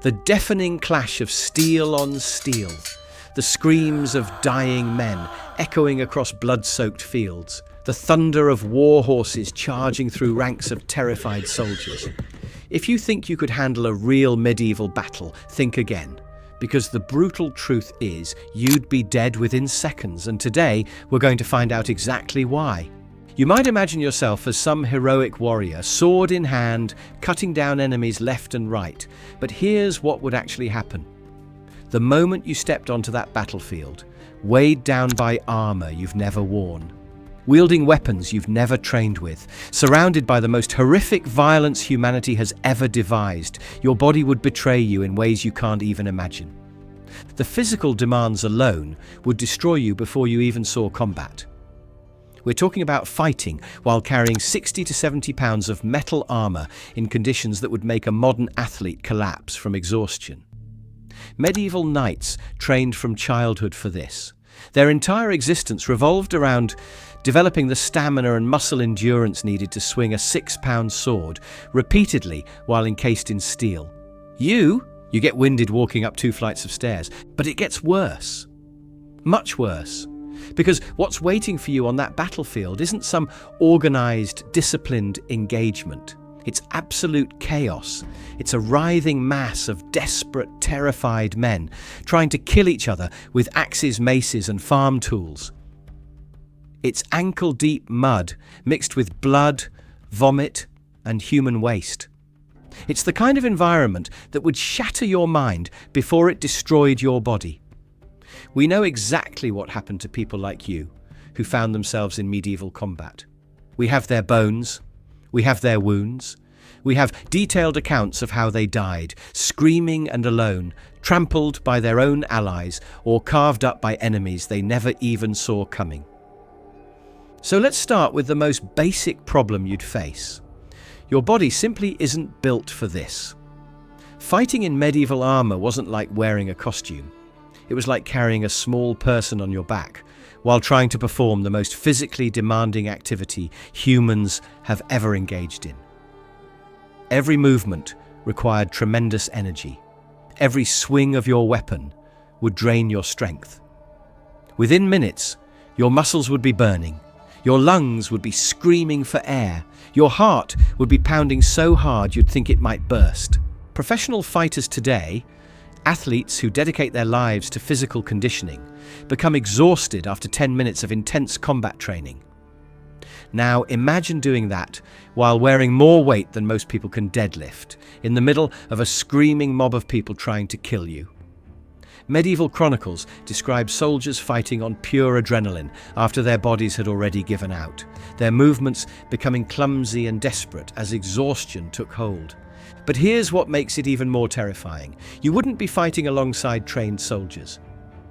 The deafening clash of steel on steel, the screams of dying men echoing across blood-soaked fields, the thunder of war horses charging through ranks of terrified soldiers. If you think you could handle a real medieval battle, think again. Because the brutal truth is, you'd be dead within seconds, and today we're going to find out exactly why. You might imagine yourself as some heroic warrior, sword in hand, cutting down enemies left and right. But here's what would actually happen. The moment you stepped onto that battlefield, weighed down by armor you've never worn, wielding weapons you've never trained with, surrounded by the most horrific violence humanity has ever devised, your body would betray you in ways you can't even imagine. The physical demands alone would destroy you before you even saw combat. We're talking about fighting while carrying 60 to 70 pounds of metal armor in conditions that would make a modern athlete collapse from exhaustion. Medieval knights trained from childhood for this. Their entire existence revolved around developing the stamina and muscle endurance needed to swing a 6-pound sword repeatedly while encased in steel. You get winded walking up 2 flights of stairs, but it gets worse. Much worse. Because what's waiting for you on that battlefield isn't some organized, disciplined engagement. It's absolute chaos. It's a writhing mass of desperate, terrified men trying to kill each other with axes, maces, and farm tools. It's ankle-deep mud mixed with blood, vomit, and human waste. It's the kind of environment that would shatter your mind before it destroyed your body. We know exactly what happened to people like you who found themselves in medieval combat. We have their bones, we have their wounds, we have detailed accounts of how they died, screaming and alone, trampled by their own allies or carved up by enemies they never even saw coming. So let's start with the most basic problem you'd face. Your body simply isn't built for this. Fighting in medieval armor wasn't like wearing a costume. It was like carrying a small person on your back while trying to perform the most physically demanding activity humans have ever engaged in. Every movement required tremendous energy. Every swing of your weapon would drain your strength. Within minutes, your muscles would be burning. Your lungs would be screaming for air. Your heart would be pounding so hard you'd think it might burst. Professional fighters today, athletes who dedicate their lives to physical conditioning, become exhausted after 10 minutes of intense combat training. Now imagine doing that while wearing more weight than most people can deadlift, in the middle of a screaming mob of people trying to kill you. Medieval chronicles describe soldiers fighting on pure adrenaline after their bodies had already given out, their movements becoming clumsy and desperate as exhaustion took hold. But here's what makes it even more terrifying. You wouldn't be fighting alongside trained soldiers.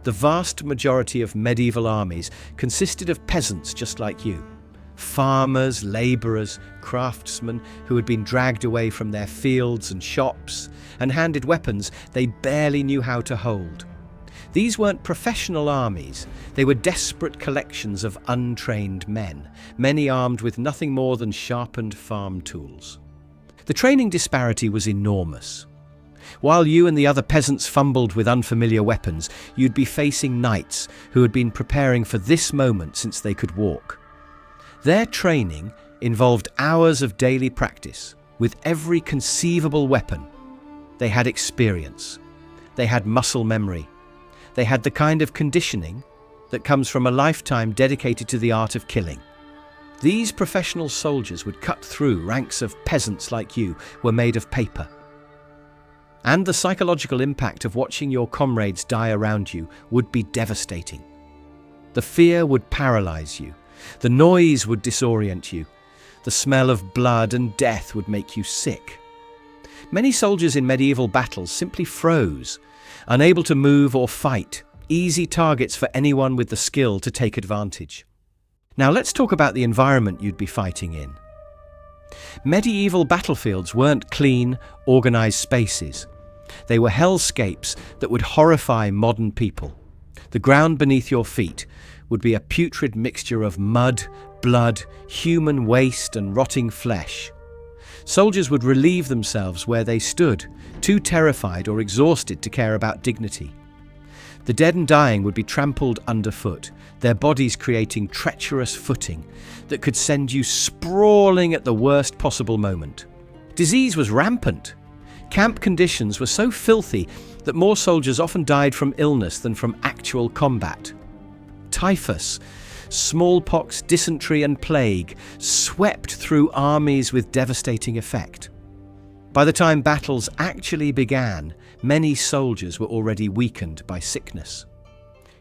The vast majority of medieval armies consisted of peasants just like you. Farmers, labourers, craftsmen who had been dragged away from their fields and shops and handed weapons they barely knew how to hold. These weren't professional armies. They were desperate collections of untrained men, many armed with nothing more than sharpened farm tools. The training disparity was enormous. While you and the other peasants fumbled with unfamiliar weapons, you'd be facing knights who had been preparing for this moment since they could walk. Their training involved hours of daily practice with every conceivable weapon. They had experience. They had muscle memory. They had the kind of conditioning that comes from a lifetime dedicated to the art of killing. These professional soldiers would cut through ranks of peasants like you were made of paper. And the psychological impact of watching your comrades die around you would be devastating. The fear would paralyze you. The noise would disorient you. The smell of blood and death would make you sick. Many soldiers in medieval battles simply froze, unable to move or fight, easy targets for anyone with the skill to take advantage. Now let's talk about the environment you'd be fighting in. Medieval battlefields weren't clean, organized spaces. They were hellscapes that would horrify modern people. The ground beneath your feet would be a putrid mixture of mud, blood, human waste, and rotting flesh. Soldiers would relieve themselves where they stood, too terrified or exhausted to care about dignity. The dead and dying would be trampled underfoot, their bodies creating treacherous footing that could send you sprawling at the worst possible moment. Disease was rampant. Camp conditions were so filthy that more soldiers often died from illness than from actual combat. Typhus, smallpox, dysentery and plague swept through armies with devastating effect. By the time battles actually began, many soldiers were already weakened by sickness.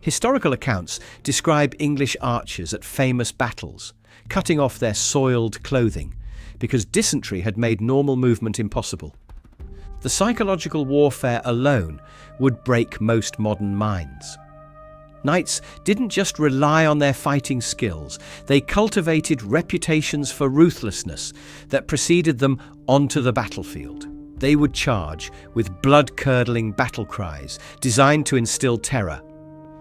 Historical accounts describe English archers at famous battles, cutting off their soiled clothing, because dysentery had made normal movement impossible. The psychological warfare alone would break most modern minds. Knights didn't just rely on their fighting skills, they cultivated reputations for ruthlessness that preceded them onto the battlefield. They would charge with blood-curdling battle cries designed to instill terror.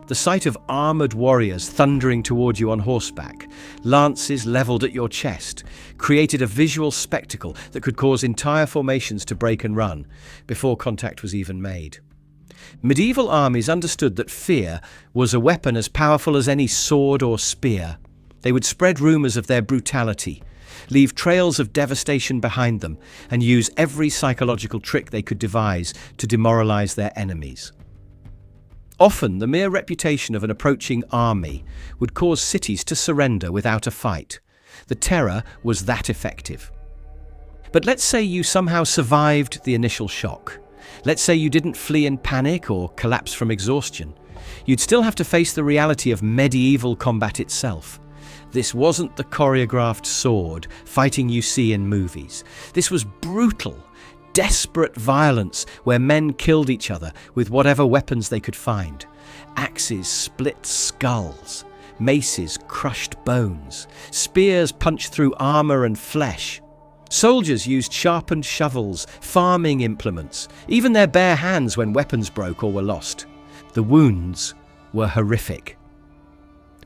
The sight of armoured warriors thundering toward you on horseback, lances levelled at your chest, created a visual spectacle that could cause entire formations to break and run before contact was even made. Medieval armies understood that fear was a weapon as powerful as any sword or spear. They would spread rumours of their brutality, leave trails of devastation behind them, and use every psychological trick they could devise to demoralise their enemies. Often, the mere reputation of an approaching army would cause cities to surrender without a fight. The terror was that effective. But let's say you somehow survived the initial shock. Let's say you didn't flee in panic or collapse from exhaustion. You'd still have to face the reality of medieval combat itself. This wasn't the choreographed sword fighting you see in movies. This was brutal, desperate violence where men killed each other with whatever weapons they could find. Axes split skulls, maces crushed bones, spears punched through armour and flesh. Soldiers used sharpened shovels, farming implements, even their bare hands when weapons broke or were lost. The wounds were horrific.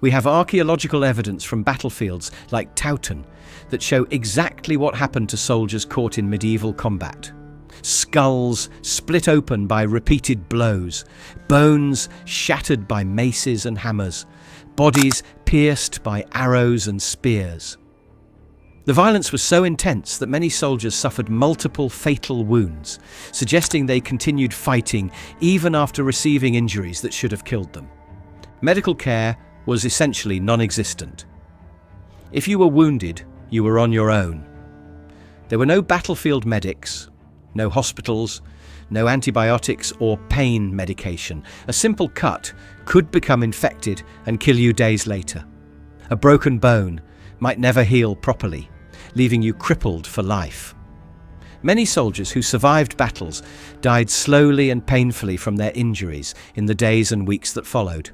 We have archaeological evidence from battlefields like Towton that show exactly what happened to soldiers caught in medieval combat. Skulls split open by repeated blows, bones shattered by maces and hammers, bodies pierced by arrows and spears. The violence was so intense that many soldiers suffered multiple fatal wounds, suggesting they continued fighting even after receiving injuries that should have killed them. Medical care was essentially non-existent. If you were wounded, you were on your own. There were no battlefield medics, no hospitals, no antibiotics or pain medication. A simple cut could become infected and kill you days later. A broken bone might never heal properly, leaving you crippled for life. Many soldiers who survived battles died slowly and painfully from their injuries in the days and weeks that followed.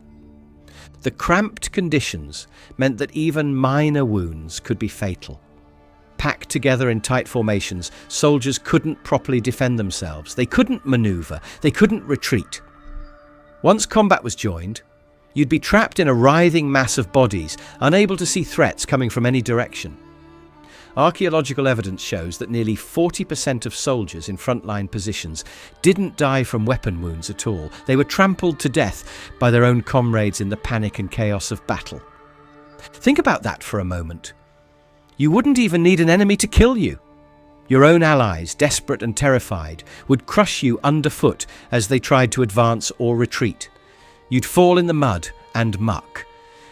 The cramped conditions meant that even minor wounds could be fatal. Packed together in tight formations, soldiers couldn't properly defend themselves. They couldn't maneuver. They couldn't retreat. Once combat was joined, you'd be trapped in a writhing mass of bodies, unable to see threats coming from any direction. Archaeological evidence shows that nearly 40% of soldiers in frontline positions didn't die from weapon wounds at all. They were trampled to death by their own comrades in the panic and chaos of battle. Think about that for a moment. You wouldn't even need an enemy to kill you. Your own allies, desperate and terrified, would crush you underfoot as they tried to advance or retreat. You'd fall in the mud and muck,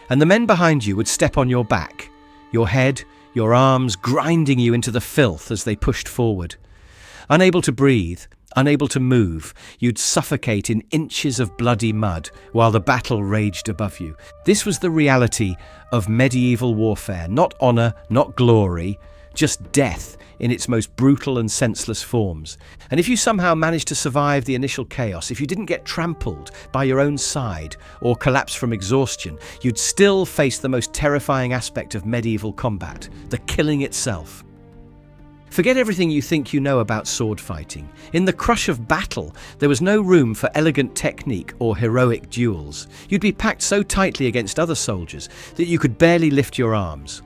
and the men behind you would step on your back, your head, your arms grinding you into the filth as they pushed forward. Unable to breathe, unable to move, you'd suffocate in inches of bloody mud while the battle raged above you. This was the reality of medieval warfare, not honour, not glory, just death in its most brutal and senseless forms. And if you somehow managed to survive the initial chaos, if you didn't get trampled by your own side or collapse from exhaustion, you'd still face the most terrifying aspect of medieval combat, the killing itself. Forget everything you think you know about sword fighting. In the crush of battle, there was no room for elegant technique or heroic duels. You'd be packed so tightly against other soldiers that you could barely lift your arms.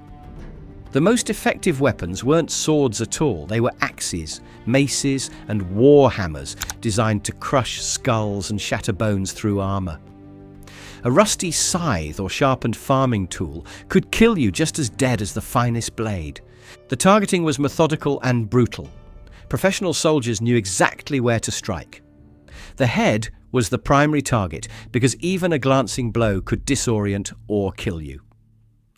The most effective weapons weren't swords at all, they were axes, maces and war hammers designed to crush skulls and shatter bones through armour. A rusty scythe or sharpened farming tool could kill you just as dead as the finest blade. The targeting was methodical and brutal. Professional soldiers knew exactly where to strike. The head was the primary target because even a glancing blow could disorient or kill you.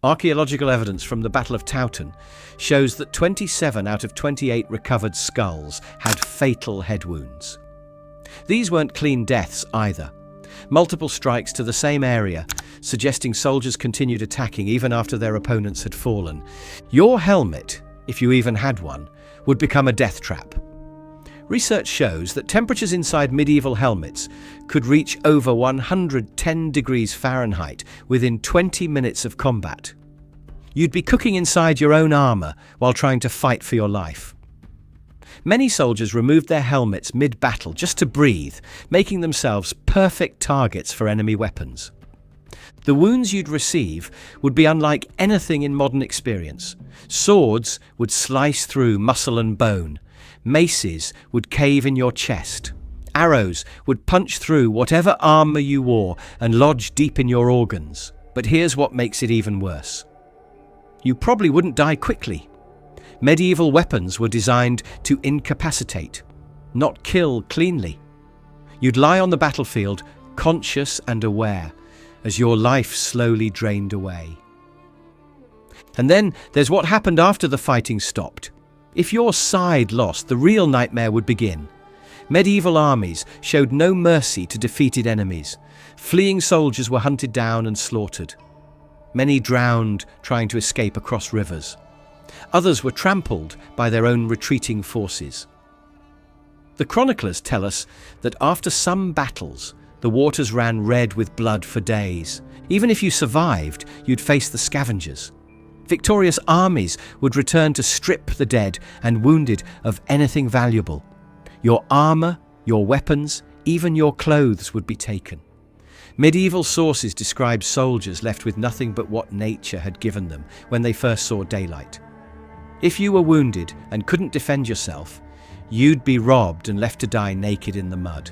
Archaeological evidence from the Battle of Towton shows that 27 out of 28 recovered skulls had fatal head wounds. These weren't clean deaths either. Multiple strikes to the same area, suggesting soldiers continued attacking even after their opponents had fallen. Your helmet, if you even had one, would become a death trap. Research shows that temperatures inside medieval helmets could reach over 110 degrees Fahrenheit within 20 minutes of combat. You'd be cooking inside your own armour while trying to fight for your life. Many soldiers removed their helmets mid-battle just to breathe, making themselves perfect targets for enemy weapons. The wounds you'd receive would be unlike anything in modern experience. Swords would slice through muscle and bone. Maces would cave in your chest. Arrows would punch through whatever armour you wore and lodge deep in your organs. But here's what makes it even worse. You probably wouldn't die quickly. Medieval weapons were designed to incapacitate, not kill cleanly. You'd lie on the battlefield, conscious and aware, as your life slowly drained away. And then there's what happened after the fighting stopped. If your side lost, the real nightmare would begin. Medieval armies showed no mercy to defeated enemies. Fleeing soldiers were hunted down and slaughtered. Many drowned trying to escape across rivers. Others were trampled by their own retreating forces. The chroniclers tell us that after some battles, the waters ran red with blood for days. Even if you survived, you'd face the scavengers. Victorious armies would return to strip the dead and wounded of anything valuable. Your armour, your weapons, even your clothes would be taken. Medieval sources describe soldiers left with nothing but what nature had given them when they first saw daylight. If you were wounded and couldn't defend yourself, you'd be robbed and left to die naked in the mud.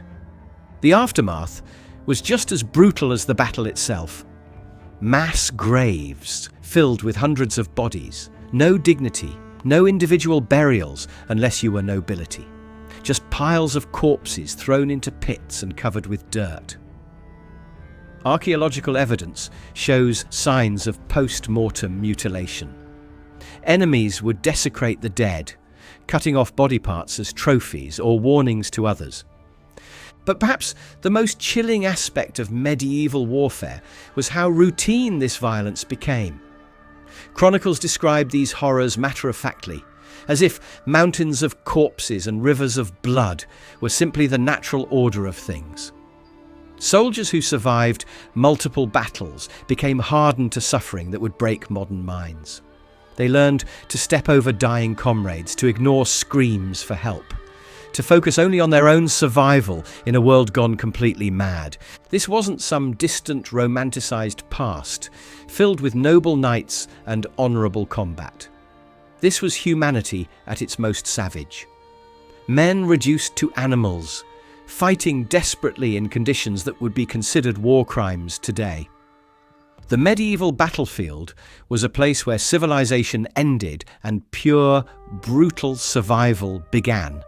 The aftermath was just as brutal as the battle itself. Mass graves filled with hundreds of bodies, no dignity, no individual burials unless you were nobility. Just piles of corpses thrown into pits and covered with dirt. Archaeological evidence shows signs of post-mortem mutilation. Enemies would desecrate the dead, cutting off body parts as trophies or warnings to others. But perhaps the most chilling aspect of medieval warfare was how routine this violence became. Chronicles describe these horrors matter-of-factly, as if mountains of corpses and rivers of blood were simply the natural order of things. Soldiers who survived multiple battles became hardened to suffering that would break modern minds. They learned to step over dying comrades, to ignore screams for help, to focus only on their own survival in a world gone completely mad. This wasn't some distant, romanticised past, filled with noble knights and honourable combat. This was humanity at its most savage. Men reduced to animals, fighting desperately in conditions that would be considered war crimes today. The medieval battlefield was a place where civilization ended and pure, brutal survival began.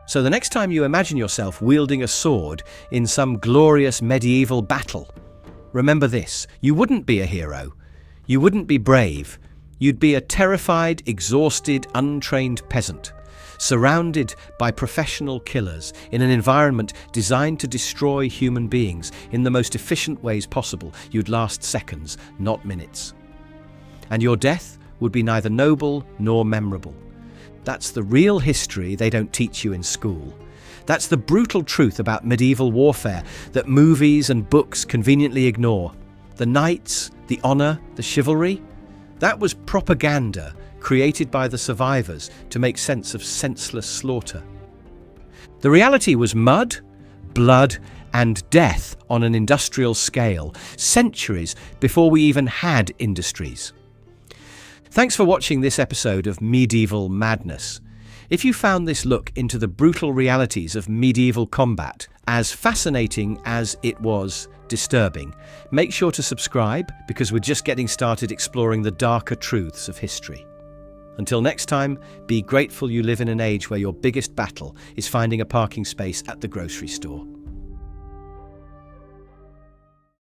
So the next time you imagine yourself wielding a sword in some glorious medieval battle, remember this: you wouldn't be a hero, you wouldn't be brave, you'd be a terrified, exhausted, untrained peasant, surrounded by professional killers in an environment designed to destroy human beings in the most efficient ways possible. You'd last seconds, not minutes. And your death would be neither noble nor memorable. That's the real history they don't teach you in school. That's the brutal truth about medieval warfare that movies and books conveniently ignore. The knights, the honour, the chivalry, that was propaganda created by the survivors to make sense of senseless slaughter. The reality was mud, blood, and death on an industrial scale, centuries before we even had industries. Thanks for watching this episode of Medieval Madness. If you found this look into the brutal realities of medieval combat as fascinating as it was disturbing, make sure to subscribe because we're just getting started exploring the darker truths of history. Until next time, be grateful you live in an age where your biggest battle is finding a parking space at the grocery store.